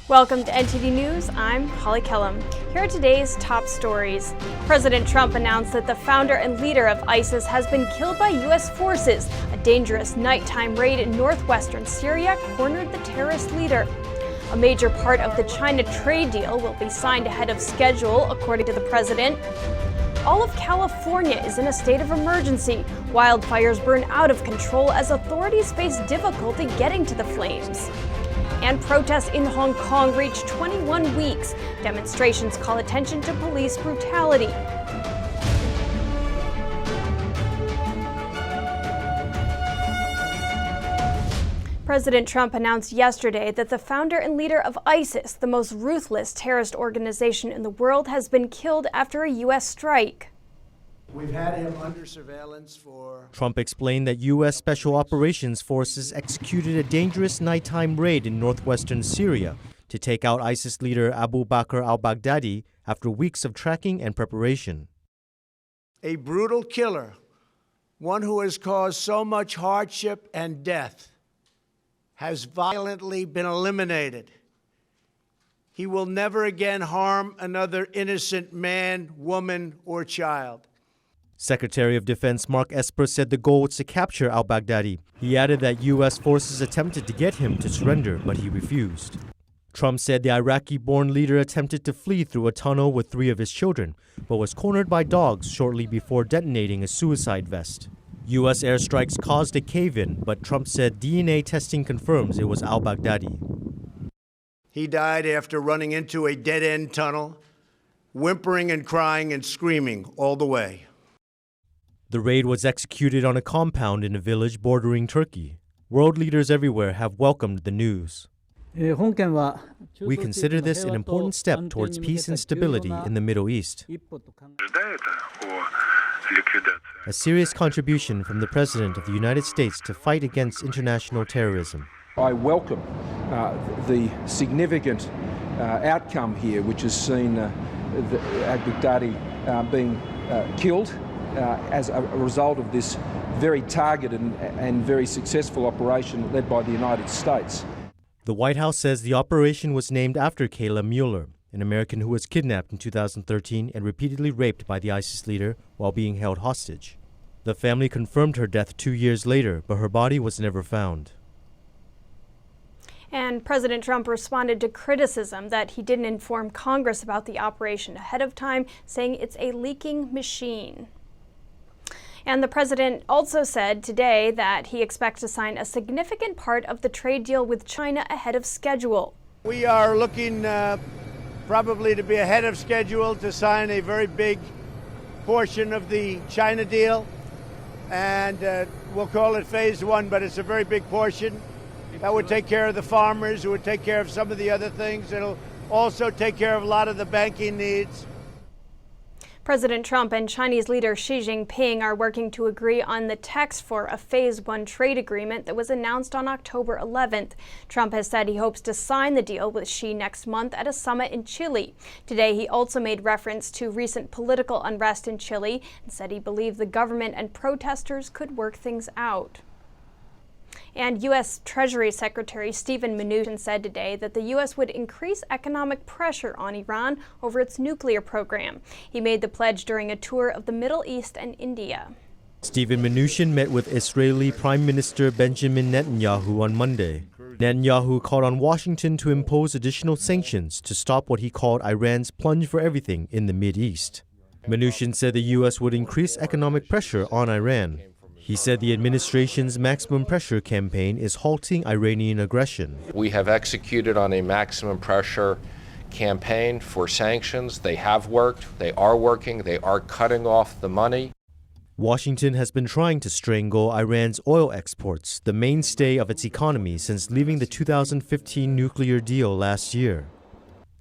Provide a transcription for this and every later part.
Welcome to NTD News. I'm Holly Kellum. Here are today's top stories. President Trump announced that the founder and leader of ISIS has been killed by U.S. forces. A dangerous nighttime raid in northwestern Syria cornered the terrorist leader. A major part of the China trade deal will be signed ahead of schedule, according to the president. All of California is in a state of emergency. Wildfires burn out of control as authorities face difficulty getting to the flames. And protests in Hong Kong reach 21 weeks. Demonstrations call attention to police brutality. President Trump announced yesterday that the founder and leader of ISIS, the most ruthless terrorist organization in the world, has been killed after a U.S. strike. We've had him under surveillance for... Trump explained that U.S. Special Operations Forces executed a dangerous nighttime raid in northwestern Syria to take out ISIS leader Abu Bakr al-Baghdadi after weeks of tracking and preparation. A brutal killer, one who has caused so much hardship and death, has violently been eliminated. He will never again harm another innocent man, woman, or child. Secretary of Defense Mark Esper said the goal was to capture al-Baghdadi. He added that U.S. forces attempted to get him to surrender, but he refused. Trump said the Iraqi-born leader attempted to flee through a tunnel with 3 of his children, but was cornered by dogs shortly before detonating a suicide vest. U.S. airstrikes caused a cave-in, but Trump said DNA testing confirms it was al-Baghdadi. He died after running into a dead-end tunnel, whimpering and crying and screaming all the way. The raid was executed on a compound in a village bordering Turkey. World leaders everywhere have welcomed the news. We consider this an important step towards peace and stability in the Middle East. A serious contribution from the President of the United States to fight against international terrorism. I welcome the significant outcome here, which has seen al-Baghdadi being killed as a result of this very targeted and very successful operation led by the United States. The White House says the operation was named after Kayla Mueller, an American who was kidnapped in 2013 and repeatedly raped by the ISIS leader while being held hostage. The family confirmed her death 2 years later, but her body was never found. And President Trump responded to criticism that he didn't inform Congress about the operation ahead of time, saying it's a leaking machine. And the president also said today that he expects to sign a significant part of the trade deal with China ahead of schedule. We are looking probably to be ahead of schedule to sign a very big portion of the China deal. And we'll call it phase 1, but it's a very big portion. That would take care of the farmers, it would take care of some of the other things. It'll also take care of a lot of the banking needs. President Trump and Chinese leader Xi Jinping are working to agree on the text for a Phase 1 trade agreement that was announced on October 11th. Trump has said he hopes to sign the deal with Xi next month at a summit in Chile. Today, he also made reference to recent political unrest in Chile and said he believed the government and protesters could work things out. And U.S. Treasury Secretary Steven Mnuchin said today that the U.S. would increase economic pressure on Iran over its nuclear program. He made the pledge during a tour of the Middle East and India. Steven Mnuchin met with Israeli Prime Minister Benjamin Netanyahu on Monday. Netanyahu called on Washington to impose additional sanctions to stop what he called Iran's plunge for everything in the Mideast. Mnuchin said the U.S. would increase economic pressure on Iran. He said the administration's maximum pressure campaign is halting Iranian aggression. We have executed on a maximum pressure campaign for sanctions. They have worked, they are working, they are cutting off the money. Washington has been trying to strangle Iran's oil exports, the mainstay of its economy since leaving the 2015 nuclear deal last year.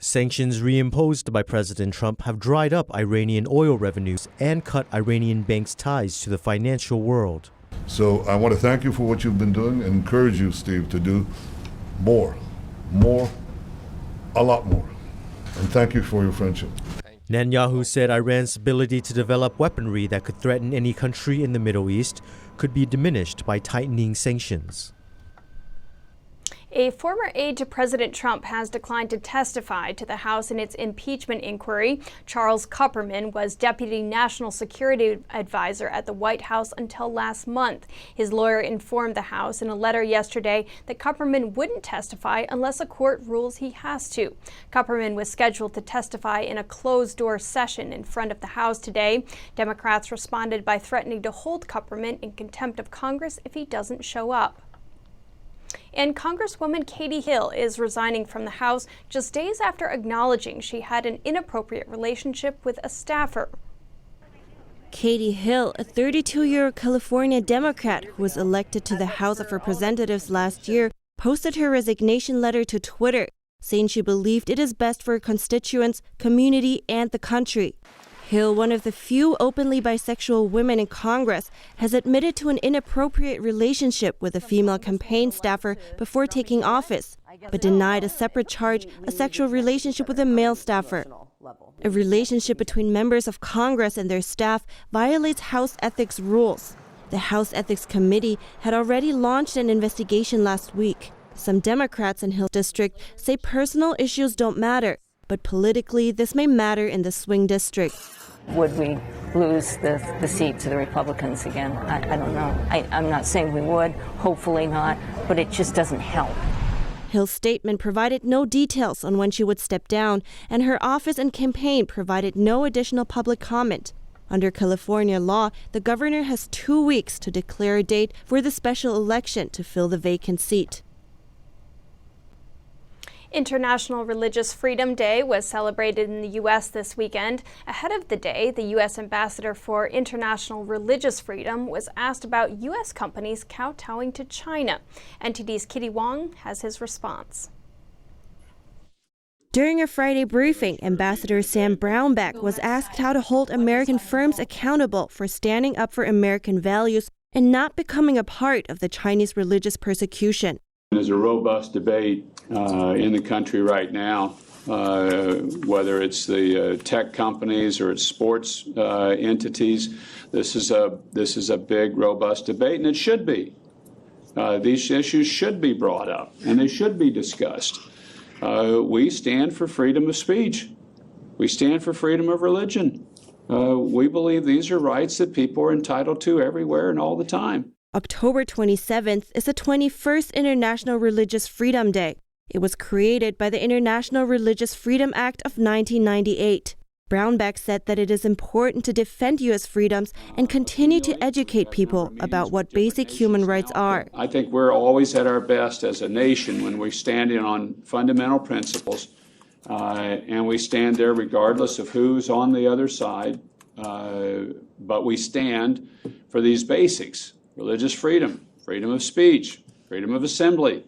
Sanctions reimposed by President Trump have dried up Iranian oil revenues and cut Iranian banks' ties to the financial world. So I want to thank you for what you've been doing and encourage you, Steve, to do more, a lot more. And thank you for your friendship. Netanyahu said Iran's ability to develop weaponry that could threaten any country in the Middle East could be diminished by tightening sanctions. A former aide to President Trump has declined to testify to the House in its impeachment inquiry. Charles Kupperman was Deputy National Security Advisor at the White House until last month. His lawyer informed the House in a letter yesterday that Kupperman wouldn't testify unless a court rules he has to. Kupperman was scheduled to testify in a closed-door session in front of the House today. Democrats responded by threatening to hold Kupperman in contempt of Congress if he doesn't show up. And Congresswoman Katie Hill is resigning from the House just days after acknowledging she had an inappropriate relationship with a staffer. Katie Hill, a 32-year-old California Democrat who was elected to the House of Representatives last year, posted her resignation letter to Twitter, saying she believed it is best for her constituents, community, and the country. Hill, one of the few openly bisexual women in Congress, has admitted to an inappropriate relationship with a female campaign staffer before taking office, but denied a separate charge, a sexual relationship with a male staffer. A relationship between members of Congress and their staff violates House ethics rules. The House Ethics Committee had already launched an investigation last week. Some Democrats in Hill's district say personal issues don't matter, but politically this may matter in the swing district. Would we lose the seat to the Republicans again? I don't know. I'm not saying we would, hopefully not, but it just doesn't help. Hill's statement provided no details on when she would step down, and her office and campaign provided no additional public comment. Under California law, the governor has 2 weeks to declare a date for the special election to fill the vacant seat. International Religious Freedom Day was celebrated in the U.S. this weekend. Ahead of the day, the U.S. Ambassador for International Religious Freedom was asked about U.S. companies kowtowing to China. NTD's Kitty Wong has his response. During a Friday briefing, Ambassador Sam Brownback was asked how to hold American firms accountable for standing up for American values and not becoming a part of the Chinese religious persecution. There's a robust debate in the country right now, whether it's the tech companies or it's sports entities. This is a big, robust debate, and it should be. These issues should be brought up, and they should be discussed. We stand for freedom of speech. We stand for freedom of religion. We believe these are rights that people are entitled to everywhere and all the time. October 27th is the 21st International Religious Freedom Day. It was created by the International Religious Freedom Act of 1998. Brownback said that it is important to defend U.S. freedoms and continue to educate people about what basic human rights are. I think we're always at our best as a nation when we're standing on fundamental principles, and we stand there regardless of who's on the other side, but we stand for these basics. Religious freedom, freedom of speech, freedom of assembly,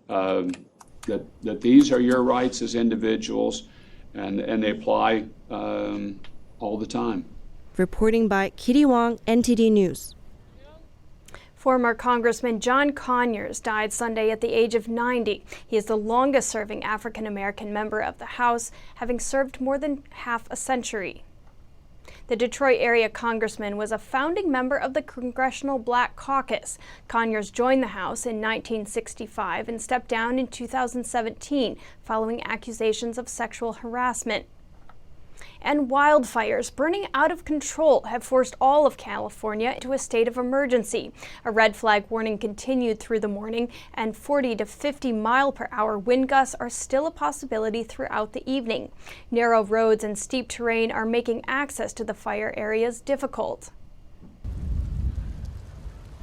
that these are your rights as individuals, and they apply all the time. Reporting by Kitty Wong, NTD News. Former Congressman John Conries died Sunday at the age of 90. He is the longest-serving African-American member of the House, having served more than half a century. The Detroit area congressman was a founding member of the Congressional Black Caucus. Conries joined the House in 1965 and stepped down in 2017 following accusations of sexual harassment. And wildfires burning out of control have forced all of California into a state of emergency. A red flag warning continued through the morning, and 40 to 50 mile-per-hour wind gusts are still a possibility throughout the evening. Narrow roads and steep terrain are making access to the fire areas difficult.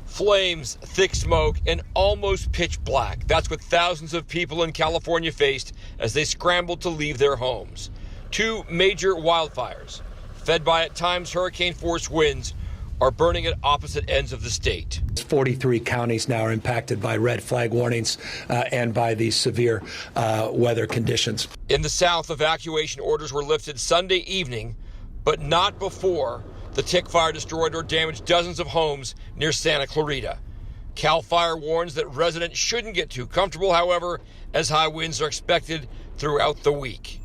Flames, thick smoke, and almost pitch black. That's what thousands of people in California faced as they scrambled to leave their homes. 2 major wildfires, fed by at times hurricane-force winds, are burning at opposite ends of the state. 43 counties now are impacted by red flag warnings and by these severe weather conditions. In the South, evacuation orders were lifted Sunday evening, but not before the tick fire destroyed or damaged dozens of homes near Santa Clarita. CAL FIRE warns that residents shouldn't get too comfortable, however, as high winds are expected throughout the week.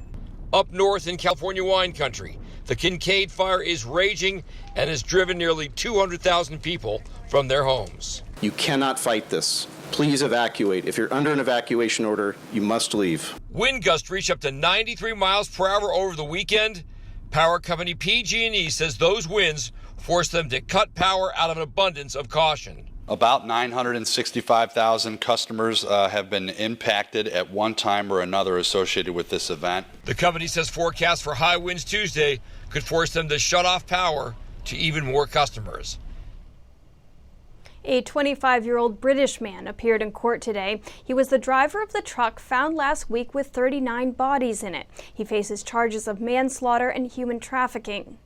Up north in California wine country, the Kincaid fire is raging and has driven nearly 200,000 people from their homes. You cannot fight this. please evacuate. If you're under an evacuation order, you must leave. Wind gusts reached up to 93 miles per hour over the weekend. Power company PG&E says those winds forced them to cut power out of an abundance of caution. About 965,000 customers have been impacted at one time or another associated with this event. The company says forecasts for high winds Tuesday could force them to shut off power to even more customers. A 25-year-old British man appeared in court today. He was the driver of the truck found last week with 39 bodies in it. He faces charges of manslaughter and human trafficking.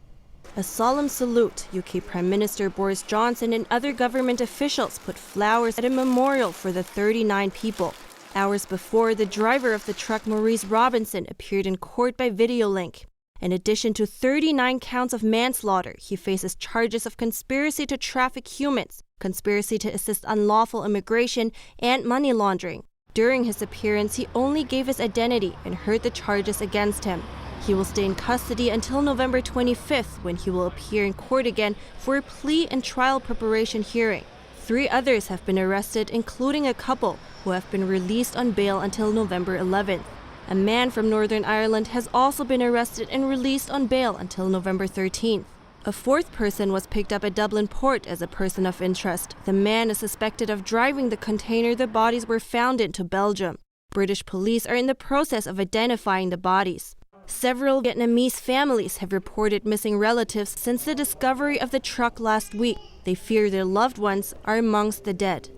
A solemn salute. UK Prime Minister Boris Johnson and other government officials put flowers at a memorial for the 39 people. Hours before, the driver of the truck, Maurice Robinson, appeared in court by video link. In addition to 39 counts of manslaughter, he faces charges of conspiracy to traffic humans, conspiracy to assist unlawful immigration, and money laundering. During his appearance, he only gave his identity and heard the charges against him. He will stay in custody until November 25th, when he will appear in court again for a plea and trial preparation hearing. 3 others have been arrested, including a couple who have been released on bail until November 11th. A man from Northern Ireland has also been arrested and released on bail until November 13th. A 4th person was picked up at Dublin Port as a person of interest. The man is suspected of driving the container the bodies were found in to Belgium. British police are in the process of identifying the bodies. Several Vietnamese families have reported missing relatives since the discovery of the truck last week. They fear their loved ones are amongst the dead.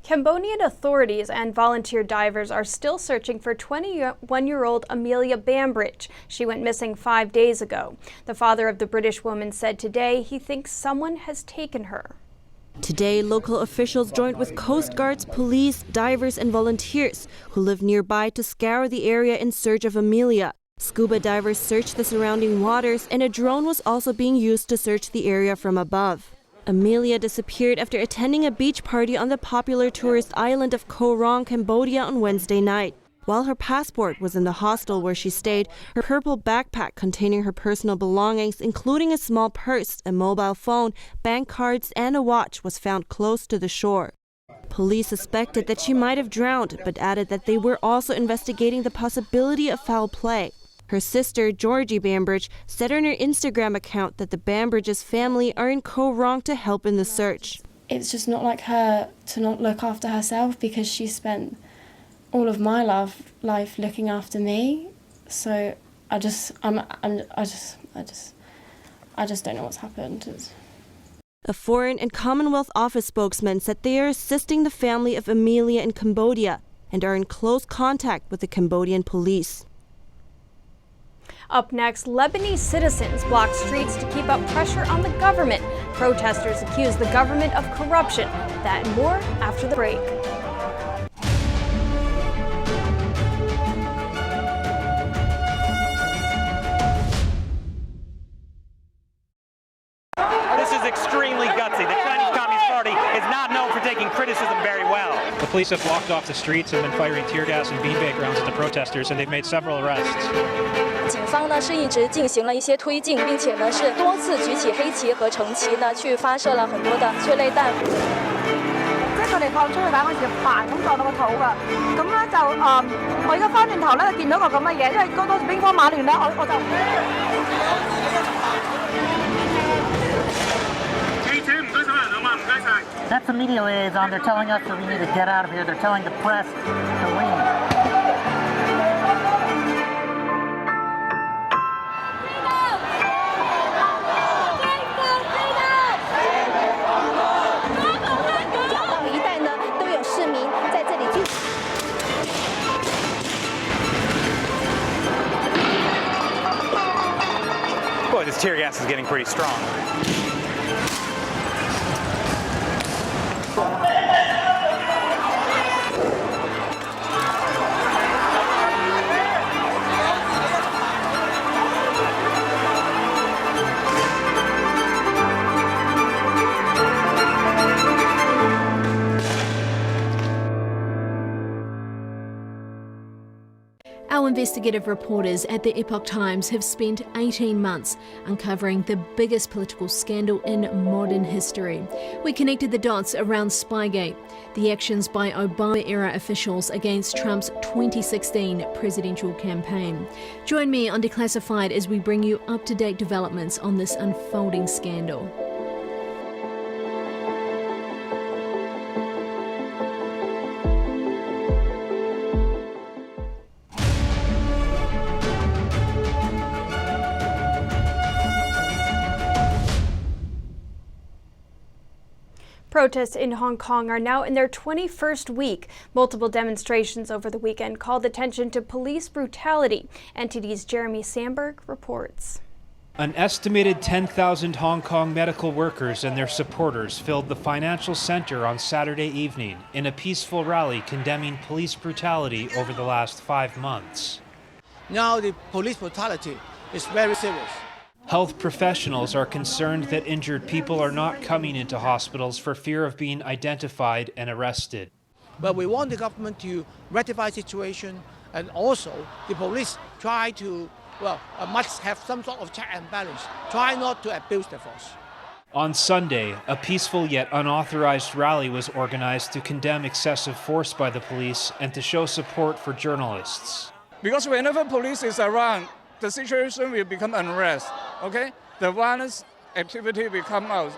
Cambodian authorities and volunteer divers are still searching for 21-year-old Amelia Bambridge. She went missing 5 days ago. The father of the British woman said today he thinks someone has taken her. Today, local officials joined with Coast Guards, police, divers, and volunteers who live nearby to scour the area in search of Amelia. Scuba divers searched the surrounding waters, and a drone was also being used to search the area from above. Amelia disappeared after attending a beach party on the popular tourist island of Koh Rong, Cambodia on Wednesday night. While her passport was in the hostel where she stayed, her purple backpack containing her personal belongings, including a small purse, a mobile phone, bank cards, and a watch, was found close to the shore. Police suspected that she might have drowned, but added that they were also investigating the possibility of foul play. Her sister, Georgie Bambridge, said on her Instagram account that the Bambridge's family are in Koh Rong to help in the search. It's just not like her to not look after herself, because she spent all of my life looking after me. So I just don't know what's happened. A Foreign and Commonwealth Office spokesman said they are assisting the family of Amelia in Cambodia and are in close contact with the Cambodian police. Up next, Lebanese citizens block streets to keep up pressure on the government. Protesters accuse the government of corruption. That and more after the break. This is extremely gutsy. The Chinese Communist Party is not known for taking criticism very well. The police have blocked off the streets and been firing tear gas and beanbag rounds at the protesters, and they've made several arrests. 警方呢是一直进行了一些推进，并且呢是多次舉起黑旗和橙旗呢，去發射了很多的催淚彈。即係佢哋放催淚彈嗰時，嘭咁撞到個肚㗎。咁咧就我而家翻轉頭咧見到個咁嘅嘢，因為嗰時兵荒馬亂啦，我就。That's the media liaison. They're telling us that we need to get out of here. They're telling the press to leave. Boy, this tear gas is getting pretty strong. Our investigative reporters at the Epoch Times have spent 18 months uncovering the biggest political scandal in modern history. We connected the dots around Spygate, the actions by Obama-era officials against Trump's 2016 presidential campaign. Join me on Declassified as we bring you up-to-date developments on this unfolding scandal. Protests in Hong Kong are now in their 21st week. Multiple demonstrations over the weekend called attention to police brutality. NTD's Jeremy Sandberg reports. An estimated 10,000 Hong Kong medical workers and their supporters filled the financial center on Saturday evening in a peaceful rally condemning police brutality over the last 5 months. Now the police brutality is very serious. Health professionals are concerned that injured people are not coming into hospitals for fear of being identified and arrested. But we want the government to rectify the situation, and also the police try to, must have some sort of check and balance, try not to abuse the force. On Sunday, a peaceful yet unauthorized rally was organized to condemn excessive force by the police and to show support for journalists. Because whenever police is around, the situation will become unrest, okay? The violence activity will come out.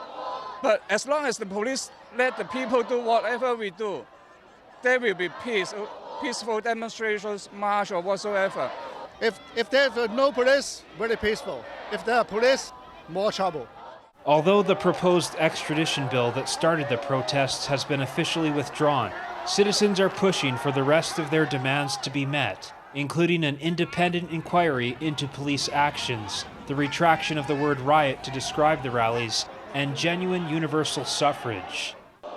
But as long as the police let the people do whatever we do, there will be peace, peaceful demonstrations, march or whatsoever. If there's no police, very peaceful. If there are police, more trouble. Although the proposed extradition bill that started the protests has been officially withdrawn, citizens are pushing for the rest of their demands to be met, including an independent inquiry into police actions, the retraction of the word riot to describe the rallies, and genuine universal suffrage.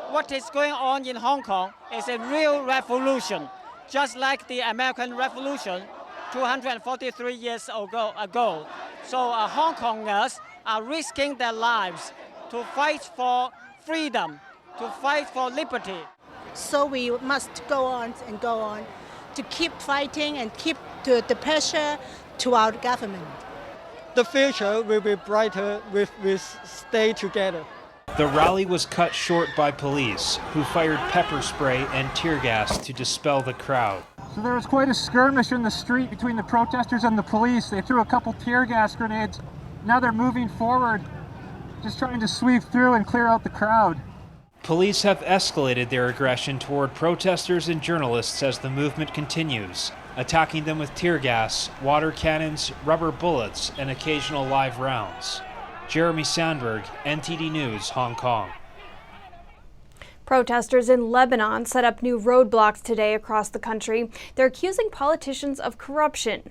What is going on in Hong Kong is a real revolution, just like the American Revolution 243 years ago. So Hong Kongers are risking their lives to fight for freedom, to fight for liberty. So we must go on and go on to keep fighting and keep the pressure to our government. The future will be brighter if we stay together. The rally was cut short by police, who fired pepper spray and tear gas to dispel the crowd. So there was quite a skirmish in the street between the protesters and the police. They threw a couple tear gas grenades. Now they're moving forward, just trying to sweep through and clear out the crowd. Police have escalated their aggression toward protesters and journalists as the movement continues, attacking them with tear gas, water cannons, rubber bullets, and occasional live rounds. Jeremy Sandberg, NTD News, Hong Kong. Protesters in Lebanon set up new roadblocks today across the country. They're accusing politicians of corruption.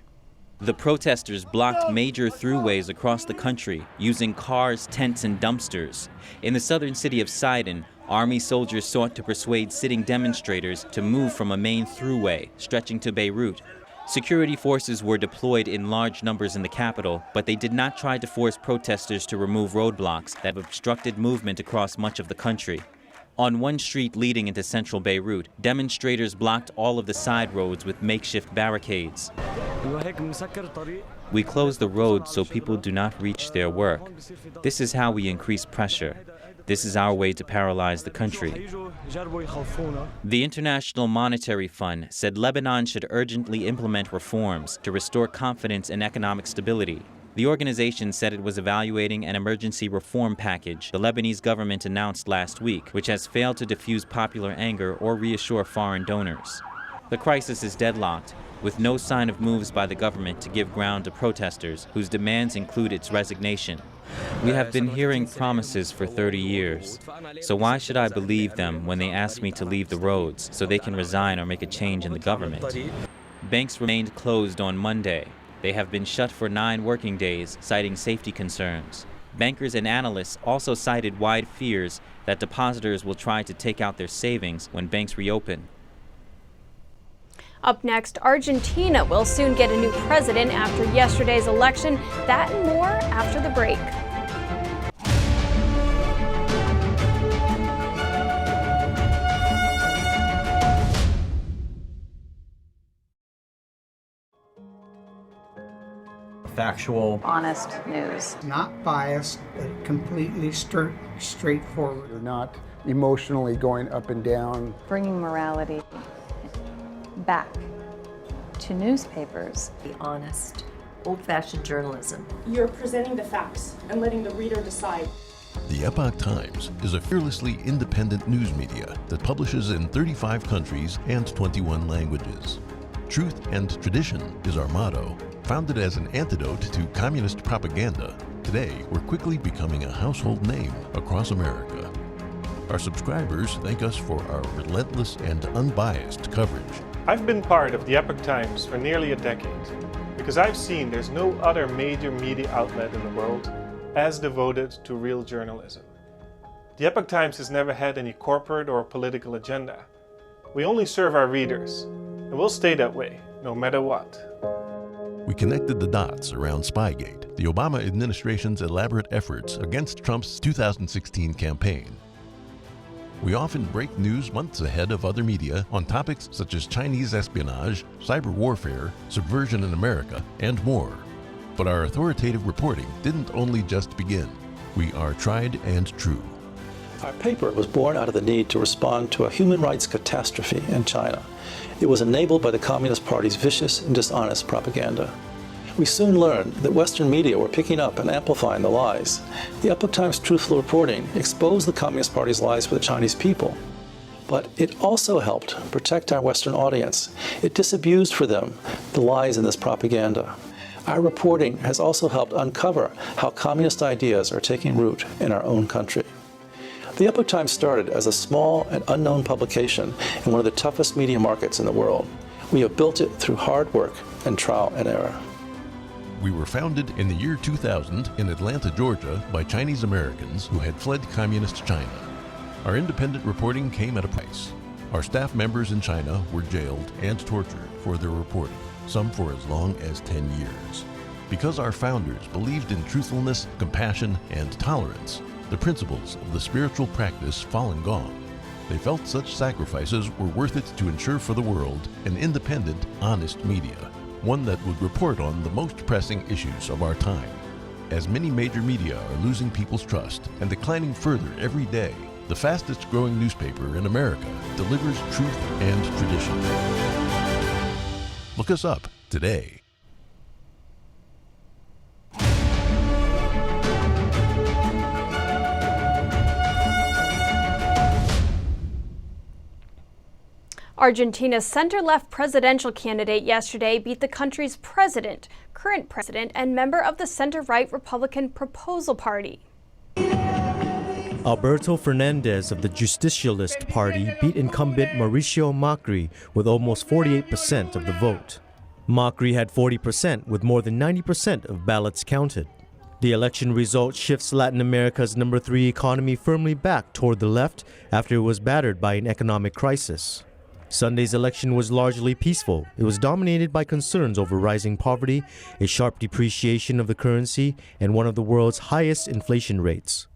The protesters blocked major throughways across the country using cars, tents, and dumpsters. In the southern city of Sidon, Army soldiers sought to persuade sitting demonstrators to move from a main throughway stretching to Beirut. Security forces were deployed in large numbers in the capital, but they did not try to force protesters to remove roadblocks that obstructed movement across much of the country. On one street leading into central Beirut, demonstrators blocked all of the side roads with makeshift barricades. We close the roads so people do not reach their work. This is how we increase pressure. This is our way to paralyze the country. The International Monetary Fund said Lebanon should urgently implement reforms to restore confidence and economic stability. The organization said it was evaluating an emergency reform package the Lebanese government announced last week, which has failed to diffuse popular anger or reassure foreign donors. The crisis is deadlocked, with no sign of moves by the government to give ground to protesters, whose demands include its resignation. We have been hearing promises for 30 years, so why should I believe them when they ask me to leave the roads so they can resign or make a change in the government? Banks remained closed on Monday. They have been shut for 9 working days, citing safety concerns. Bankers and analysts also cited wide fears that depositors will try to take out their savings when banks reopen. Up next, Argentina will soon get a new president after yesterday's election. That and more after the break. factual, honest news. Not biased, but completely straightforward. You're not emotionally going up and down. Bringing morality back to newspapers. Be honest, old-fashioned journalism. You're presenting the facts and letting the reader decide. The Epoch Times is a fearlessly independent news media that publishes in 35 countries and 21 languages. Truth and tradition is our motto. Founded as an antidote to communist propaganda, today we're quickly becoming a household name across America. Our subscribers thank us for our relentless and unbiased coverage. I've been part of the Epoch Times for nearly a decade because I've seen there's no other major media outlet in the world as devoted to real journalism. The Epoch Times has never had any corporate or political agenda. We only serve our readers, and we'll stay that way, no matter what. We connected the dots around Spygate, the Obama administration's elaborate efforts against Trump's 2016 campaign. We often break news months ahead of other media on topics such as Chinese espionage, cyber warfare, subversion in America, and more. But our authoritative reporting didn't only just begin. We are tried and true. Our paper was born out of the need to respond to a human rights catastrophe in China. It was enabled by the Communist Party's vicious and dishonest propaganda. We soon learned that Western media were picking up and amplifying the lies. The Epoch Times' truthful reporting exposed the Communist Party's lies for the Chinese people. But it also helped protect our Western audience. It disabused for them the lies in this propaganda. Our reporting has also helped uncover how communist ideas are taking root in our own country. The Epoch Times started as a small and unknown publication in one of the toughest media markets in the world. We have built it through hard work and trial and error. We were founded in the year 2000 in Atlanta, Georgia, by Chinese Americans who had fled communist China. Our independent reporting came at a price. Our staff members in China were jailed and tortured for their reporting, some for as long as 10 years. Because our founders believed in truthfulness, compassion, and tolerance, the principles of the spiritual practice fallen gone. They felt such sacrifices were worth it to ensure for the world an independent, honest media, one that would report on the most pressing issues of our time. As many major media are losing people's trust and declining further every day, the fastest growing newspaper in America delivers truth and tradition. Look us up today. Argentina's center-left presidential candidate yesterday beat the country's president, current president, and member of the center-right Republican Proposal Party. Alberto Fernandez of the Justicialist Party beat incumbent Mauricio Macri with almost 48% of the vote. Macri had 40% with more than 90% of ballots counted. The election result shifts Latin America's number 3 economy firmly back toward the left after it was battered by an economic crisis. Sunday's election was largely peaceful. It was dominated by concerns over rising poverty, a sharp depreciation of the currency, and one of the world's highest inflation rates.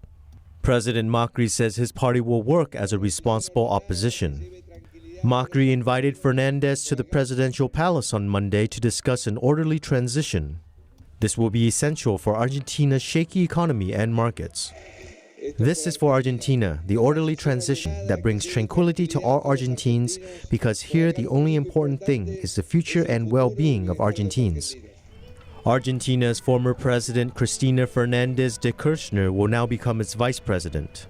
President Macri says his party will work as a responsible opposition. Macri invited Fernandez to the presidential palace on Monday to discuss an orderly transition. This will be essential for Argentina's shaky economy and markets. This is for Argentina, the orderly transition that brings tranquility to all Argentines, because here the only important thing is the future and well-being of Argentines. Argentina's former president Cristina Fernández de Kirchner will now become its vice president.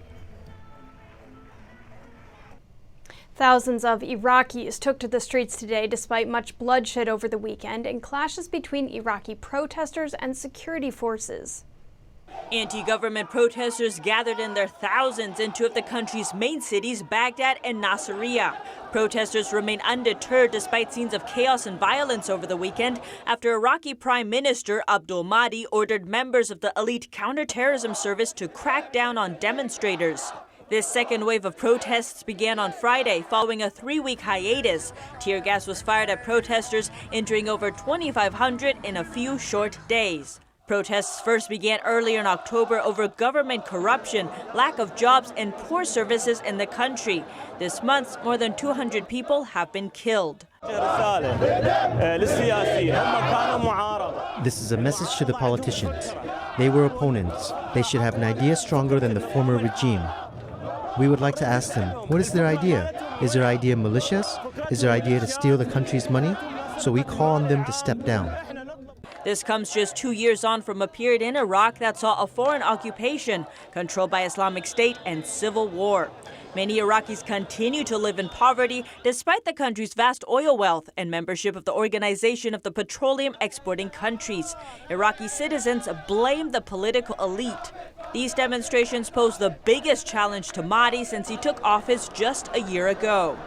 Thousands of Iraqis took to the streets today despite much bloodshed over the weekend and clashes between Iraqi protesters and security forces. Anti-government protesters gathered in their thousands in two of the country's main cities, Baghdad and Nasiriyah. Protesters remain undeterred despite scenes of chaos and violence over the weekend after Iraqi Prime Minister Abdul Mahdi ordered members of the elite counterterrorism service to crack down on demonstrators. This second wave of protests began on Friday following a 3-week hiatus. Tear gas was fired at protesters, injuring over 2,500 in a few short days. Protests first began earlier in October over government corruption, lack of jobs, and poor services in the country. This month, more than 200 people have been killed. This is a message to the politicians. They were opponents. They should have an idea stronger than the former regime. We would like to ask them, what is their idea? Is their idea malicious? Is their idea to steal the country's money? So we call on them to step down. This comes just 2 years on from a period in Iraq that saw a foreign occupation controlled by Islamic State and civil war. Many Iraqis continue to live in poverty despite the country's vast oil wealth and membership of the Organization of the Petroleum Exporting Countries. Iraqi citizens blame the political elite. These demonstrations pose the biggest challenge to Mahdi since he took office just a year ago.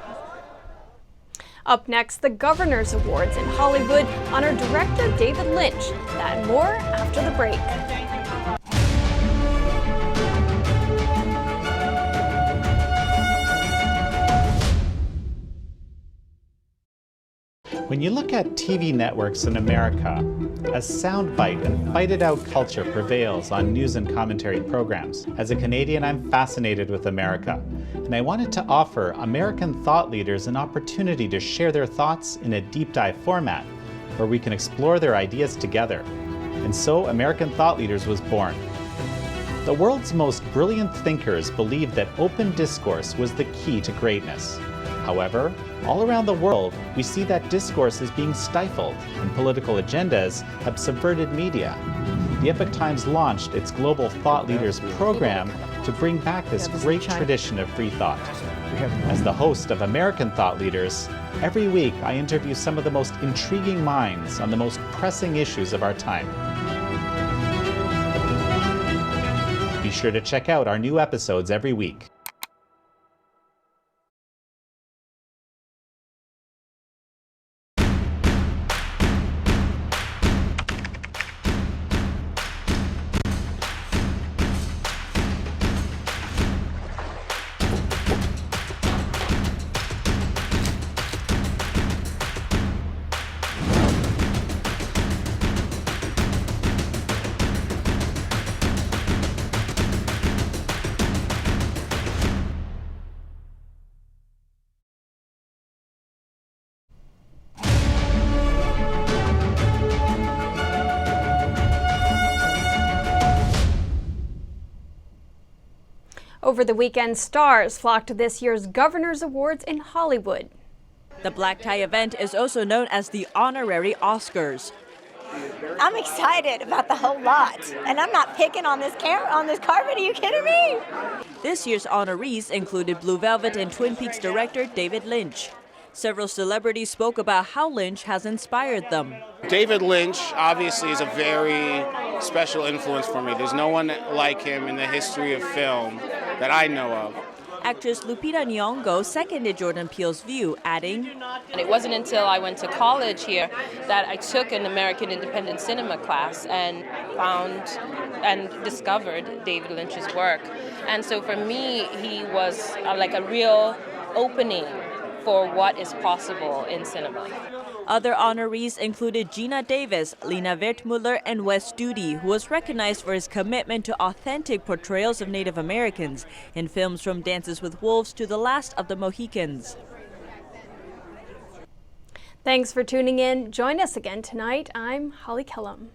Up next, the Governor's Awards in Hollywood honor director David Lynch. That and more after the break. When you look at TV networks in America, a soundbite and fight-it-out culture prevails on news and commentary programs. As a Canadian, I'm fascinated with America, and I wanted to offer American thought leaders an opportunity to share their thoughts in a deep dive format, where we can explore their ideas together. And so American Thought Leaders was born. The world's most brilliant thinkers believed that open discourse was the key to greatness. However, all around the world, we see that discourse is being stifled and political agendas have subverted media. The Epoch Times launched its Global Thought Leaders program to bring back this great tradition of free thought. As the host of American Thought Leaders, every week I interview some of the most intriguing minds on the most pressing issues of our time. Be sure to check out our new episodes every week. Over the weekend, stars flocked to this year's Governor's Awards in Hollywood. The black tie event is also known as the Honorary Oscars. I'm excited about the whole lot, and I'm not picking on this carpet. Are you kidding me? This year's honorees included Blue Velvet and Twin Peaks director David Lynch. Several celebrities spoke about how Lynch has inspired them. David Lynch obviously is a very special influence for me. There's no one like him in the history of film that I know of. Actress Lupita Nyong'o seconded Jordan Peele's view, adding, And it wasn't until I went to college here that I took an American independent cinema class and found and discovered David Lynch's work. And so for me, he was like a real opening for what is possible in cinema. Other honorees included Gina Davis, Lena Wertmuller, and Wes Studi, who was recognized for his commitment to authentic portrayals of Native Americans in films from Dances with Wolves to The Last of the Mohicans. Thanks for tuning in. Join us again tonight. I'm Holly Kellum.